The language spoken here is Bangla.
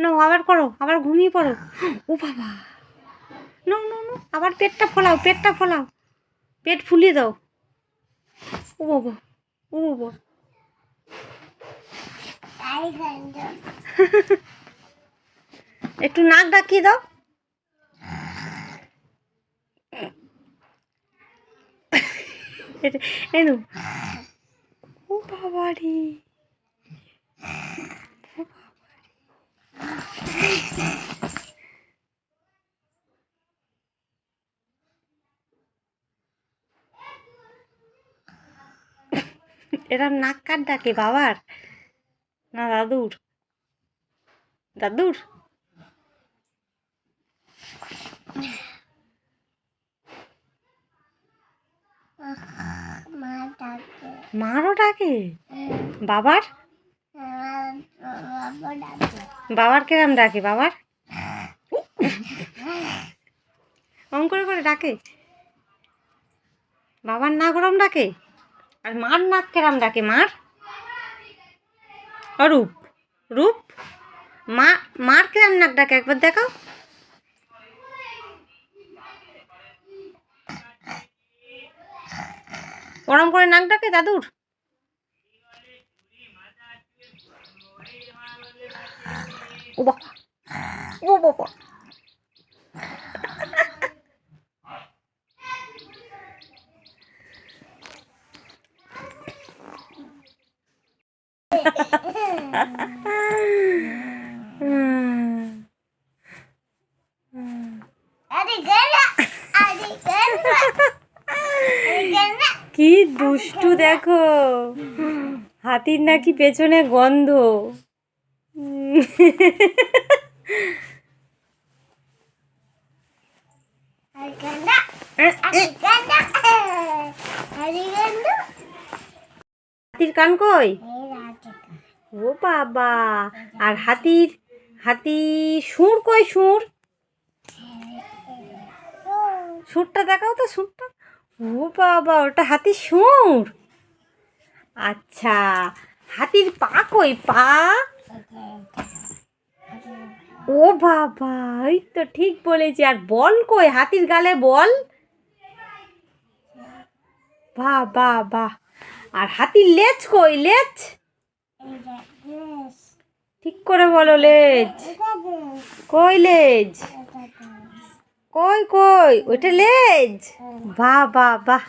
নো আবার করো, আবার ঘুমিয়ে পড়ো। ও বাবা, নো নো নো, আবার পেটটা ফোলাও, পেটটা ফোলাও, পেট ফুলিয়ে দাও। ও বাবা, ও বাবা, একটু নাক ডাকিয়ে দাও। এনো, ও বাবা রে, এরা নাক কার ডাকে, বাবার না দাদুর? দাদুর। মারও ডাকে, বাবার? বাবার কেরাম ডাকে, বাবার অঙ্ক করে ডাকে, বাবার নাক ওরম ডাকে। আর মার নাক কেরাম ডাকে, মার? রূপ, রূপ, মা, মার কেরাম নাক ডাকে একবার দেখাও। ওরম করে নাক ডাকে দাদুর? ও বাবা, ও বাবা, কি দুষ্টু দেখো, হাতির নাকি পেছনে গন্ধ। হাতির কান কই? ও বাবা, আর হাতির, হাতি সুর কই? সুর, সুরটা দেখাও তো, সুরটা। ও বাবা, ওটা হাতির সুর। আচ্ছা, হাতির পা কই? পা, ও বাবা, ওই তো ঠিক বলেছি। আর বল কই? হাতির গালে বল। বাহ বাহ বাহ। আর হাতির লেজ কই? লেজ ঠিক করে বলো, লেজ কই? লেজ কই? কই ওইটা লেজ? বাহ বাহ বাহ।